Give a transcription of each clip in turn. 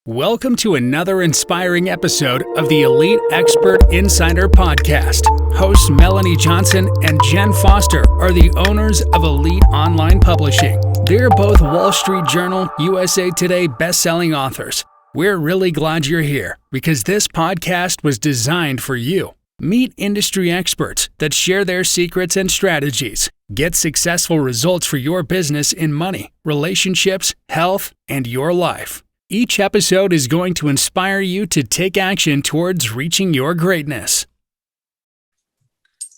Welcome to another inspiring episode of the Elite Expert Insider Podcast. Hosts Melanie Johnson and Jenn Foster are the owners of Elite Online Publishing. They're both Wall Street Journal, USA Today best-selling authors. We're really glad you're here because this podcast was designed for you. Meet industry experts that share their secrets and strategies. Get successful results for your business in money, relationships, health, and your life. Each episode is going to inspire you to take action towards reaching your greatness.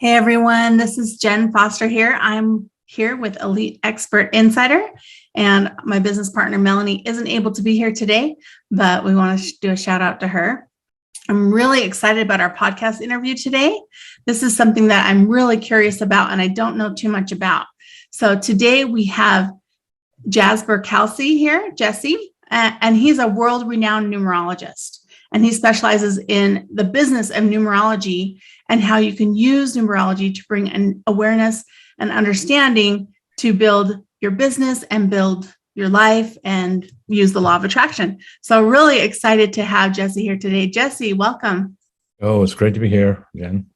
Hey everyone, this is Jenn Foster here. I'm here with Elite Expert Insider, and my business partner Melanie isn't able to be here today, but we want to do a shout out to her. I'm really excited about our podcast interview today. This is something that I'm really curious about and I don't know too much about. So today we have Jesse Kalsi here, Jesse. And he's a world-renowned numerologist, and he specializes in the business of numerology and how you can use numerology to bring an awareness and understanding to build your business and build your life and use the law of attraction. So really excited to have Jesse here today. Jesse, welcome. Oh, it's great to be here again.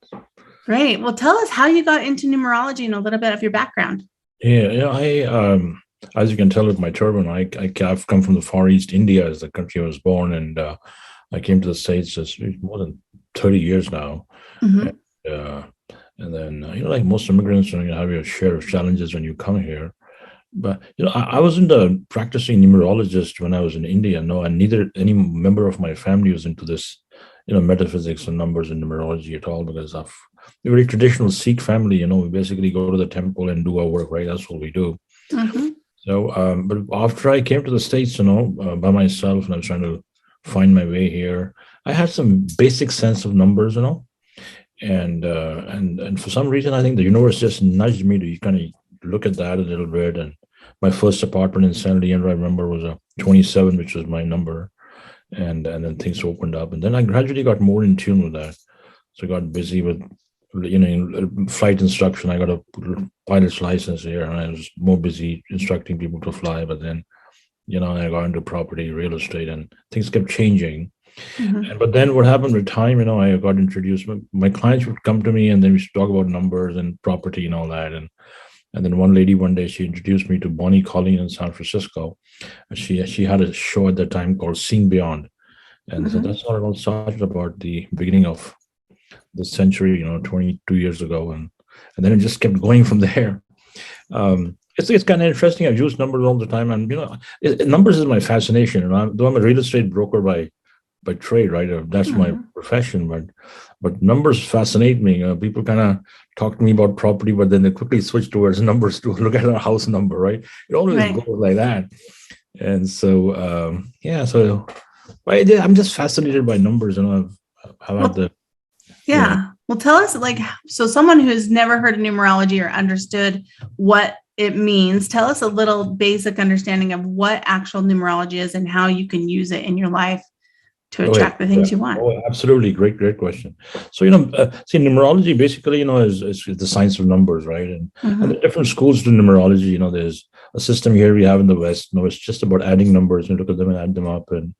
Great. Well, tell us how you got into numerology and a little bit of your background. I as you can tell with my turban, I've come from the Far East. India is the country I was born, and I came to the States just more than 30 years now. Mm-hmm. And then, like most immigrants, you have your share of challenges when you come here. But, I wasn't a practicing numerologist when I was in India, no, and neither any member of my family was into this, metaphysics and numbers and numerology at all, because of a very traditional Sikh family, we basically go to the temple and do our work, right? That's what we do. Mm-hmm. So, but after I came to the States, by myself, and I was trying to find my way here, I had some basic sense of numbers, and for some reason, I think the universe just nudged me to kind of look at that a little bit. And my first apartment in San Leandro, I remember, was a 27, which was my number, and then things opened up, and then I gradually got more in tune with that. So I got busy with flight instruction. I got a pilot's license here, and I was more busy instructing people to fly. But then, I got into property, real estate, and things kept changing. Mm-hmm. But then what happened with time, I got introduced. My clients would come to me, and then we should talk about numbers and property and all that. And then one lady one day, she introduced me to Bonnie Colleen in San Francisco. And she had a show at that time called Seeing Beyond. And mm-hmm. So that's how it all started, about the beginning of the century, 22 years ago, and then it just kept going from there. It's kind of interesting. I've used numbers all the time, and numbers is my fascination. And though I'm a real estate broker by trade, right? That's mm-hmm. my profession, but numbers fascinate me. People kind of talk to me about property, but then they quickly switch towards numbers to look at a house number, right? It always goes like that. And so, so I'm just fascinated by numbers, and I've had the. Yeah. Well, tell us, so someone who's never heard of numerology or understood what it means, tell us a little basic understanding of what actual numerology is and how you can use it in your life to attract the things you want. Oh, absolutely. Great question. So, numerology basically, is the science of numbers, right? And, mm-hmm. and the different schools to numerology, there's a system here we have in the West, it's just about adding numbers and look at them and add them up. And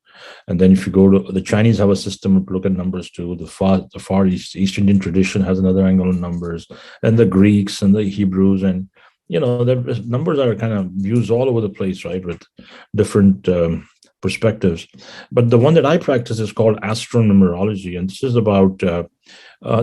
then if you go to the Chinese have a system to look at numbers too. The Far East Indian tradition has another angle on numbers, and the Greeks and the Hebrews, and the numbers are kind of used all over the place, right, with different perspectives. But the one that I practice is called astronumerology, and this is about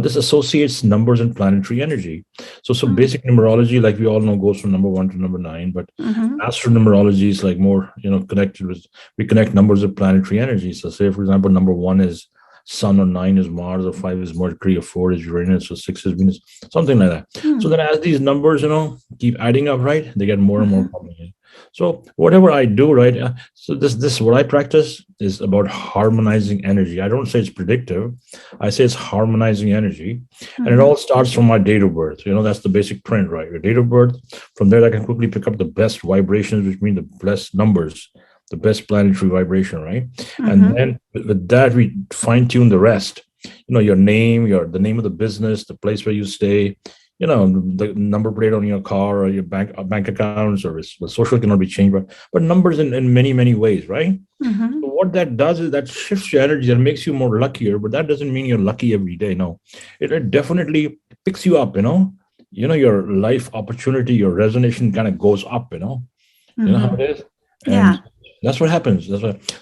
this associates numbers and planetary energy. So mm-hmm. basic numerology, like we all know, goes from number 1 to number 9, but mm-hmm. astronumerology is like more connected with, we connect numbers with planetary energy. So say, for example, number 1 is Sun, or 9 is Mars, or 5 is Mercury, or 4 is Uranus, or 6 is Venus, something like that. Mm-hmm. So then as these numbers keep adding up, right, they get more and more complicated. So whatever I do, right, so this what I practice is about harmonizing energy. I don't say it's predictive. I say it's harmonizing energy. Mm-hmm. And it all starts from my date of birth. That's the basic print, right? Your date of birth. From there, I can quickly pick up the best vibrations, which mean the best numbers, the best planetary vibration, right? Mm-hmm. And then with that, we fine tune the rest. Your name, the name of the business, the place where you stay, the number plate on your car or your bank accounts or the social cannot be changed, but numbers in many, many ways, right? Mm-hmm. So what that does is that shifts your energy and makes you more luckier, but that doesn't mean you're lucky every day. No, it definitely picks you up, your life opportunity, your resonation kind of goes up, you know how Mm-hmm. it is. And Yeah. that's what happens.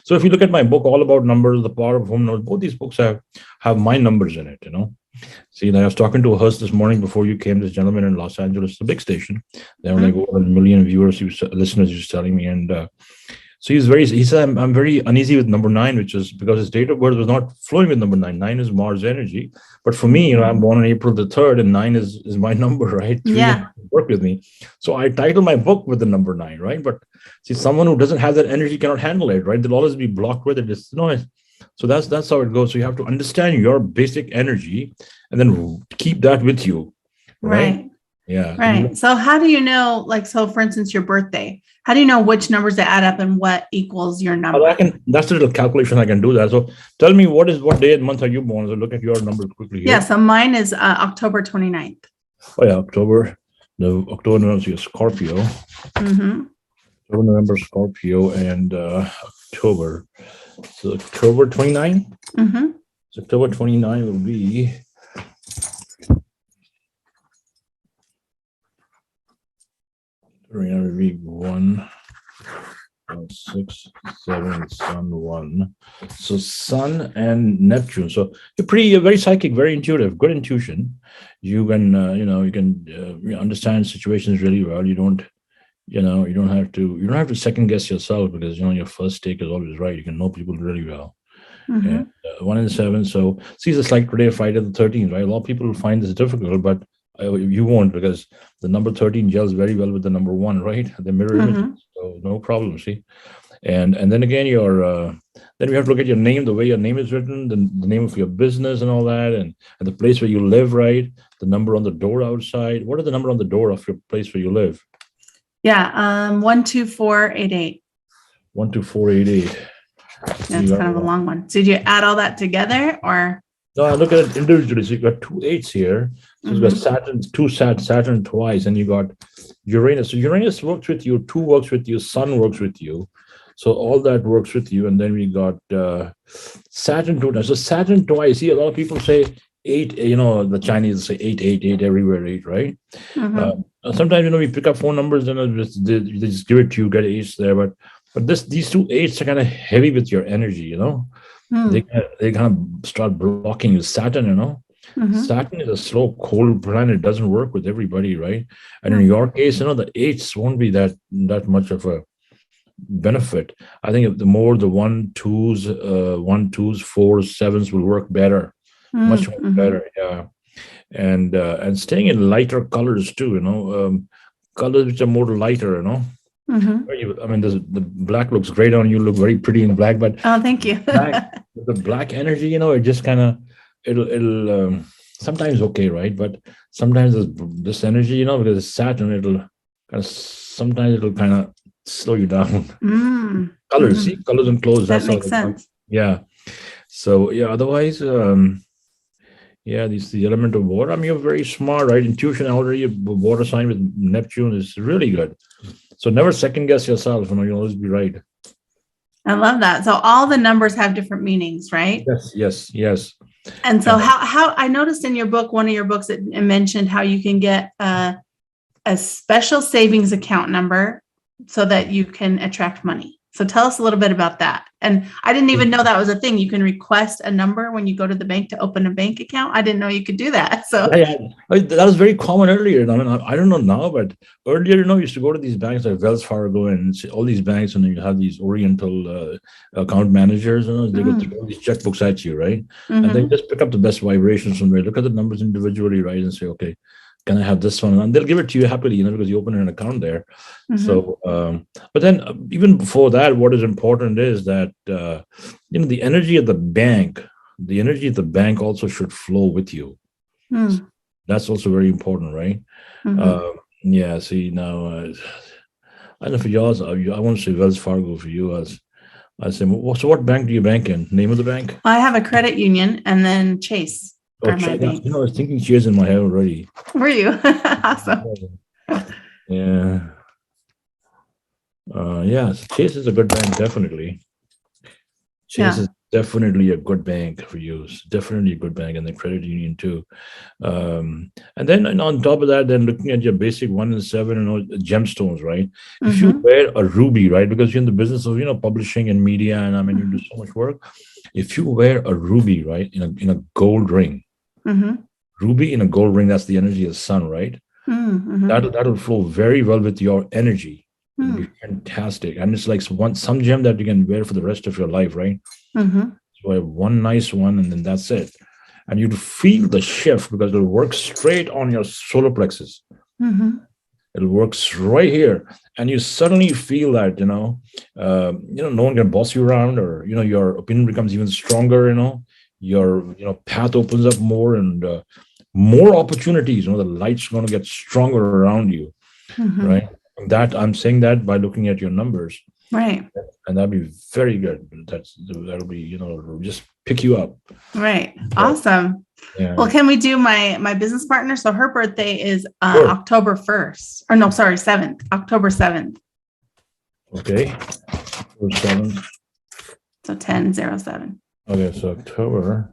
So if you look at my book, All About Numbers, The Power of Home Numbers, both these books have my numbers in it. See, I was talking to a host this morning before you came, this gentleman in Los Angeles, the big station. There were like Mm-hmm. over 1 million viewers, listeners, he was telling me. And so he said, I'm very uneasy with number 9, which is because his date of birth was not flowing with number 9. 9 is Mars energy. But for me, I'm born on April the 3rd, and 9 is my number, right? 3 Yeah. work with me. So I title my book with the number 9, right? But see, someone who doesn't have that energy cannot handle it, right? They'll always be blocked with it. It's noise. So that's how it goes. So you have to understand your basic energy and then keep that with you, right? Right. Yeah. Right. So how do you know, so for instance, your birthday, how do you know which numbers to add up and what equals your number? That's a little calculation. I can do that. So tell me what day and month are you born? So look at your numbers quickly here. Yeah. So mine is October 29th. Oh yeah, October. No, October, November, you're Scorpio. Mm-hmm. October, November, Scorpio, and October. So October 29. Mm-hmm. So October 29 will be. Will be 1, 6, 7, Sun 1. So Sun and Neptune. So you're very psychic, very intuitive, good intuition. You can, you can understand situations really well. You don't have to second guess yourself because your first take is always right. You can know people really well. Mm-hmm. And 1 and 7. So see, it's like today, Friday the 13th, right? A lot of people find this difficult, but you won't, because the number 13 gels very well with the number 1, right? The mirror images, so no problem. See, and then again, then we have to look at your name, the way your name is written, the name of your business and all that, and the place where you live, right? The number on the door outside. What is the number on the door of your place where you live? Yeah. 12488. 12488. That's kind of a long one. So did you add all that together or? No, I look at it individually. So you got 2 8s here. So you've got Saturn twice, and you got Uranus. So Uranus works with you, 2 works with you, Sun works with you. So all that works with you. And then we got Saturn 2. So Saturn twice. See, a lot of people say 8, the Chinese say 8 everywhere, 8, right? Mm-hmm. Sometimes, we pick up phone numbers and they just give it to you, get 8s there. But these 2 8s are kind of heavy with your energy, They kind of start blocking you. Saturn, Mm-hmm. Saturn is a slow, cold planet. It doesn't work with everybody, right? And in your case, the 8s won't be that much of a benefit. I think if the more the 1 2s, 4s, 7s will work better, much more better. Yeah, and staying in lighter colors too. Colors which are more lighter. Mm-hmm. I mean, the black looks great on you. Look very pretty in black, but Oh, thank you. the black energy, it just kind of it'll sometimes okay, right? But sometimes this energy, because it's Saturn, sometimes it'll kind of slow you down. Colors, see, colors and clothes. That makes sense. Yeah. So yeah. Otherwise, the element of water. I mean, you're very smart, right? Intuition already. A water sign with Neptune is really good. So never second guess yourself. You'll always be right. I love that. So all the numbers have different meanings, right? Yes. And so how I noticed in your book, one of your books, it mentioned how you can get a special savings account number so that you can attract money. So tell us a little bit about that. And I didn't even know that was a thing. You can request a number when you go to the bank to open a bank account. I didn't know you could do that. So that was very common earlier. I mean, I don't know now, but earlier, you used to go to these banks like Wells Fargo and all these banks, and you have these Oriental account managers. They go through all these checkbooks at you, right? Mm-hmm. And they just pick up the best vibrations from there. Look at the numbers individually, right, and say, okay, can I have this one? And they'll give it to you happily, because you open an account there. Mm-hmm. So, but then even before that, what is important is that, the energy of the bank also should flow with you. So that's also very important, right? Mm-hmm. See, now, I don't know for yours, I want to say Wells Fargo for you. I say, so what bank do you bank in? Name of the bank? I have a credit union and then Chase. Oh, are my banks. I was thinking cheers in my head already. Were you? Awesome. Yeah. Yes, Chase is a good bank, definitely. Chase Yeah. is definitely a good bank for you. It's definitely a good bank, and the credit union too. And then and on top of that, then looking at your basic 1 and 7, gemstones, right? If you Mm-hmm. wear a ruby, right, because you're in the business of publishing and media, and I mean you do so much work. If you wear a ruby, right, in a gold ring, Mm-hmm. ruby in a gold ring, that's the energy of the sun, right? Mm-hmm. That'll flow very well with your energy. It'll Mm-hmm. be fantastic, and it's like some gem that you can wear for the rest of your life, right? Mm-hmm. So I have one nice one, and then that's it. And you'd feel the shift because it'll work straight on your solar plexus. Mm-hmm. It works right here, and you suddenly feel that no one can boss you around, or your opinion becomes even stronger. Your path opens up more, and more opportunities. The light's going to get stronger around you, Mm-hmm. right? That I'm saying that by looking at your numbers, Right. and that'd be very good. That'll be just pick you up. Right. Awesome. Yeah. Well, can we do my business partner? So her birthday is Sure. October 1st. Or no, sorry, 7th. October 7th. Okay. October 7th. So 10/07. Okay, so October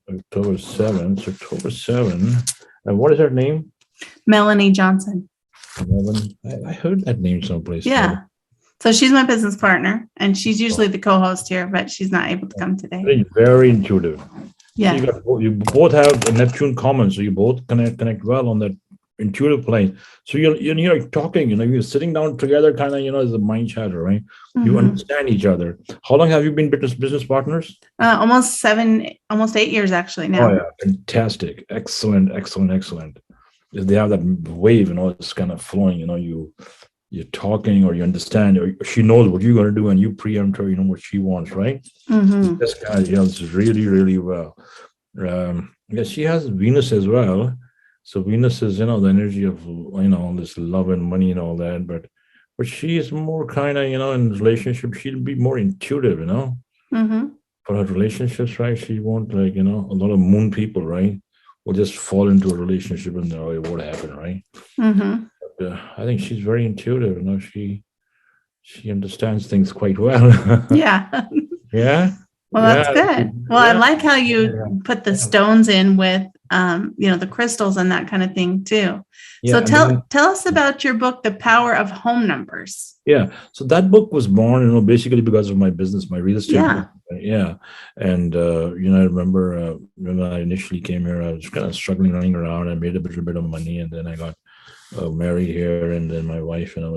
7th. So October 7. And what is her name? Melanie Johnson. I heard that name someplace. Yeah. So she's my business partner, and she's usually the co-host here, but she's not able to come today. Very, very intuitive. Yeah. So you both have a Neptune common, so you both connect well on that intuitive plane. So you're talking, you're sitting down together, kind of, as a mind chatter, right? Mm-hmm. You understand each other. How long have you been business partners? Almost 8 years actually now. Oh yeah, fantastic, excellent. If they have that wave, it's kind of flowing. You're talking, or you understand, or she knows what you're going to do, and you preempt her. You know what she wants, right? Mm-hmm. This guy, it's really, really well. She has Venus as well. So Venus is, the energy of, all this love and money and all that. But she is more kind of, in relationship, she'll be more intuitive, Mm-hmm. For her relationships, right? She won't a lot of moon people, right? Will just fall into a relationship and it won't happen, right? Mm-hmm. But, I think she's very intuitive, she understands things quite well. Yeah. Yeah. Well, that's good. Well, I like how you put the stones in with, the crystals and that kind of thing too. Yeah, so tell us about your book, The Power of Home Numbers. Yeah. So that book was born, basically because of my business, my real estate. Yeah. Yeah. And, I remember when I initially came here, I was kind of struggling, running around. I made a little bit of money, and then I got married here. And then my wife and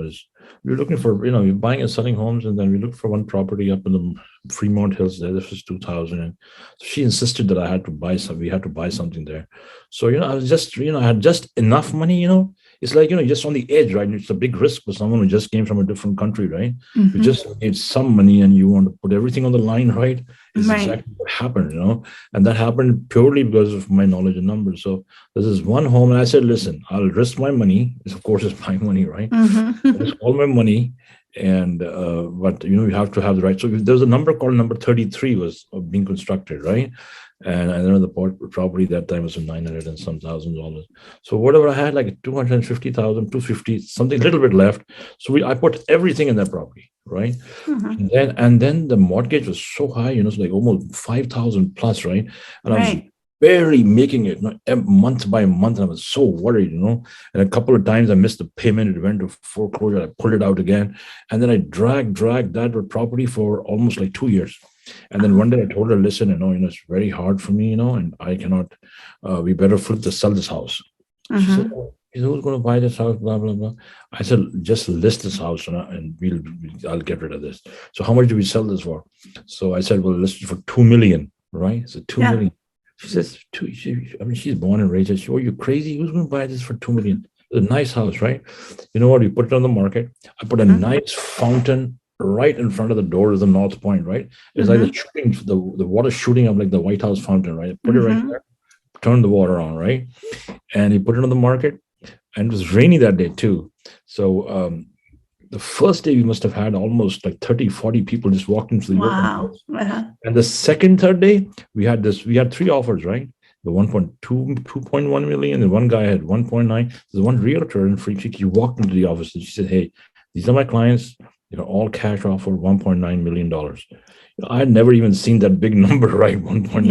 we were looking for, buying and selling homes. And then we looked for one property up in the Fremont Hills there. This was 2000. And so she insisted that I had to buy we had to buy something there. So, I was just, I had just enough money, It's like, just on the edge, right? It's a big risk for someone who just came from a different country, right? Mm-hmm. You just need some money and you want to put everything on the line, right? Is Right. exactly what happened, And that happened purely because of my knowledge and numbers. So this is one home, and I said, listen, I'll risk my money. Of course, it's my money, right? Mm-hmm. Risk all my money. And but you have to have the right. So there's a number called number 33 was being constructed, right? And I know the property that time was $900 and some $1,000. So whatever I had, like 250,000, 250, something a little bit left. So I put everything in that property, right? Mm-hmm. And then the mortgage was so high, it's like almost 5,000 plus, right? And I was Right. barely making it, month by month. And I was so worried, And a couple of times I missed the payment. It went to foreclosure. I pulled it out again. And then I dragged that property for almost like 2 years. And then one day I told her, listen, it's very hard for me, and I cannot, we better sell this house. Mm-hmm. She said, who's going to buy this house, blah, blah, blah. I said, just list this house and I'll get rid of this. So how much do we sell this for? So I said, well, list it for 2 million, right? So 2 million. She says, she's born and raised. She said, oh, you're crazy. Who's going to buy this for 2 million? It's a nice house, right? You know what? We put it on the market. I put a nice fountain right in front of the door of the North Point, right? It's like the water shooting up like the White House fountain, right? I put it right there, turn the water on, right? And he put it on the market, and it was rainy that day too. So the first day we must have had almost like 30, 40 people just walked into the open house. And the third day, we had 3 offers, right? the 2.1 million, and one guy had 1.9. There's one realtor in Free Chick. He walked into the office and she said, "Hey, these are my clients, all cash offer $1.9 million." I had never even seen that big number, right? $1.9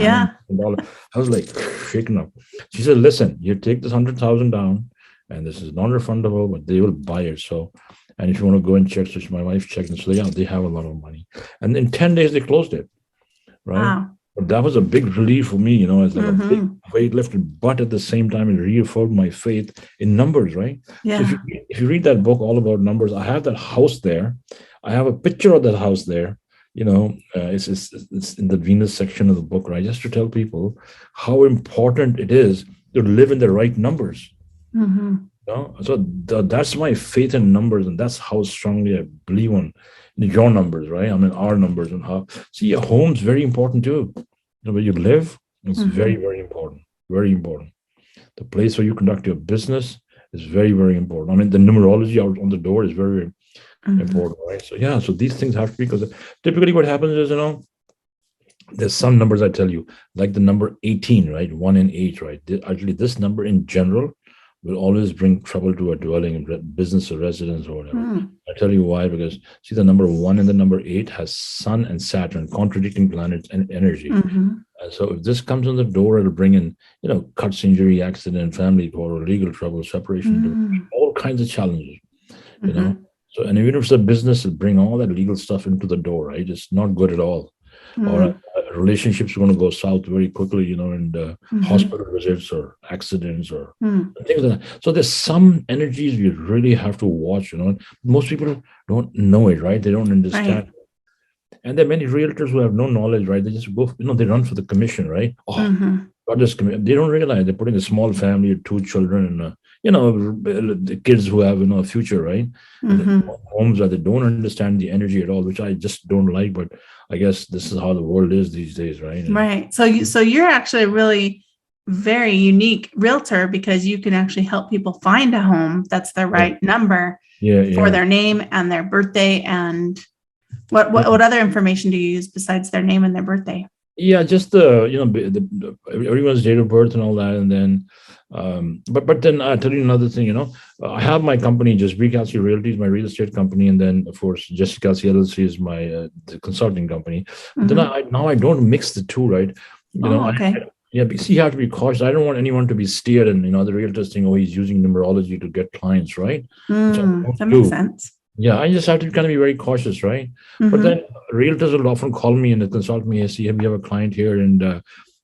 million. I was like shaken up. She said, "Listen, you take this 100,000 down, and this is non-refundable, but they will buy it. So, and if you want to go and check," so my wife checked, and so yeah, they have a lot of money. And in 10 days, they closed it, right? Wow. But that was a big relief for me, it's like a big weight lifted, but at the same time, it reaffirmed my faith in numbers, right? Yeah. So if you read that book, All About Numbers, I have that house there. I have a picture of that house there. It's in the Venus section of the book, right? Just to tell people how important it is to live in the right numbers. So that's my faith in numbers, and that's how strongly I believe on your numbers, right? I mean, our numbers, and how. See, your home's very important too. Where you live, it's very, very important. Very important. The place where you conduct your business is very, very important. I mean, the numerology out on the door is very important, right? So yeah, so these things have to be, because typically what happens is, there's some numbers I tell you, like the number 18, right? 1 and 8, right? Actually, this number in general will always bring trouble to a dwelling, business or residence or whatever. I tell you why, because see, the number 1 and the number 8 has Sun and Saturn, contradicting planets and energy. And so if this comes on the door, it'll bring in, cuts, injury, accident, family or legal trouble, separation, all kinds of challenges, So, and even if it's a business, it'll bring all that legal stuff into the door, right? It's not good at all. Or relationships are going to go south very quickly, and hospital visits or accidents or things like that. So there's some energies you really have to watch, Most people don't know it, right? They don't understand. Right. And there are many realtors who have no knowledge, right? They just go, they run for the commission, right? God just they don't realize they're putting a small family, 2 children, and the kids who have a future, right? Homes that they don't understand the energy at all, which I just don't like. But I guess this is how the world is these days, right? Right. So you're actually a really very unique realtor, because you can actually help people find a home that's the right number for their name and their birthday. And what other information do you use besides their name and their birthday? Yeah, just the everyone's date of birth and all that, and then, but then I'll tell you another thing. I have my company, Jesse Kalsi Realty is my real estate company, and then of course Jesse Kalsi LLC is my the consulting company. But then I don't mix the two, right? Because you have to be cautious. I don't want anyone to be steered, and the realtors think, oh, he's using numerology to get clients, right? That makes sense. Yeah, I just have to kind of be very cautious, right? But then realtors will often call me and consult me and say, we have a client here, and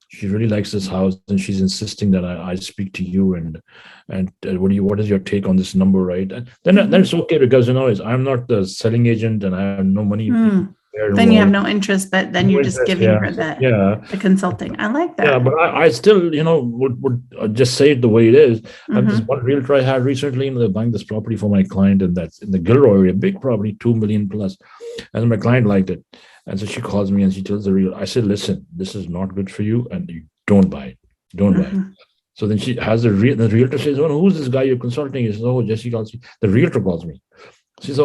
she really likes this house, and she's insisting that I speak to you, and what is your take on this number, right? And then it's okay, because I'm not the selling agent, and I have no money. Then you have no interest, but then you're just giving her the consulting. I like that. Yeah, but I still, would just say it the way it is. This one realtor I had recently, they're buying this property for my client, and that's in the Gilroy area, big property, 2 million plus. And my client liked it. And so she calls me and she tells the realtor, I said, listen, this is not good for you, and you don't buy it. Don't buy it. So then she has the realtor says, oh, who's this guy you're consulting? He says, oh, Jesse Kalsi. The realtor calls me. She says,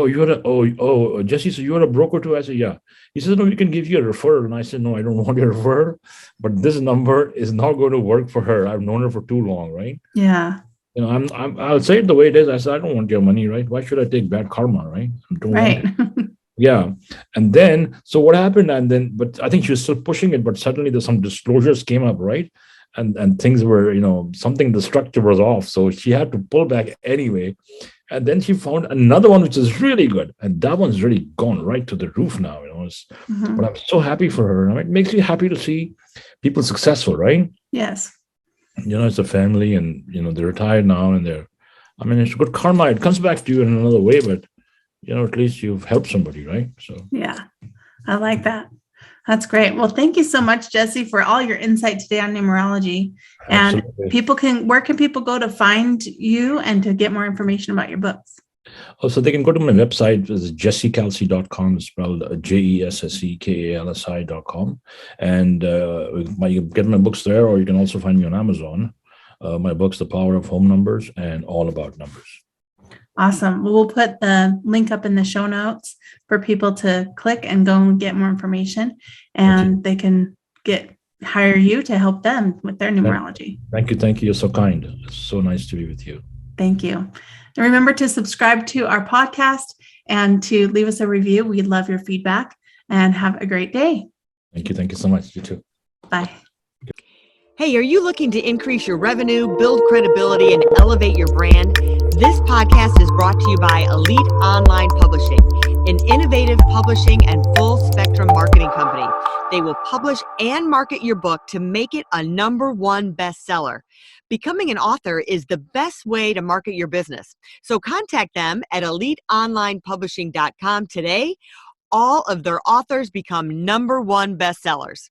Jesse, so you're a broker too? I said, yeah. He says, no, we can give you a referral. And I said, no, I don't want your referral, but this number is not going to work for her. I've known her for too long, right? Yeah. I'll say it the way it is. I said, I don't want your money, right? Why should I take bad karma, right? Right. Yeah. And then, so what happened? And then, but I think she was still pushing it, but suddenly there's some disclosures came up, right? And things were, something, the structure was off. So she had to pull back anyway. And then she found another one, which is really good. And that one's really gone right to the roof now, But I'm so happy for her. It makes me happy to see people successful, right? Yes. It's a family, and, they're retired now, and it's good karma. It comes back to you in another way, but, at least you've helped somebody, right? So, yeah, I like that. That's great. Well, thank you so much, Jesse, for all your insight today on numerology. And Absolutely. Where can people go to find you and to get more information about your books? Oh, so they can go to my website, it's jessekalsi.com, it's spelled JESSEKALSI.com. And you get my books there, or you can also find me on Amazon. My books, The Power of Home Numbers and All About Numbers. Awesome. Well, we'll put the link up in the show notes for people to click and go and get more information, and they can get hire you to help them with their numerology. Thank you. Thank you. You're so kind. It's so nice to be with you. Thank you. And remember to subscribe to our podcast and to leave us a review. We'd love your feedback, and have a great day. Thank you. Thank you so much. You too. Bye. Hey, are you looking to increase your revenue, build credibility, and elevate your brand? This podcast is brought to you by Elite Online Publishing, an innovative publishing and full spectrum marketing company. They will publish and market your book to make it a #1 bestseller. Becoming an author is the best way to market your business. So contact them at eliteonlinepublishing.com today. All of their authors become #1 bestsellers.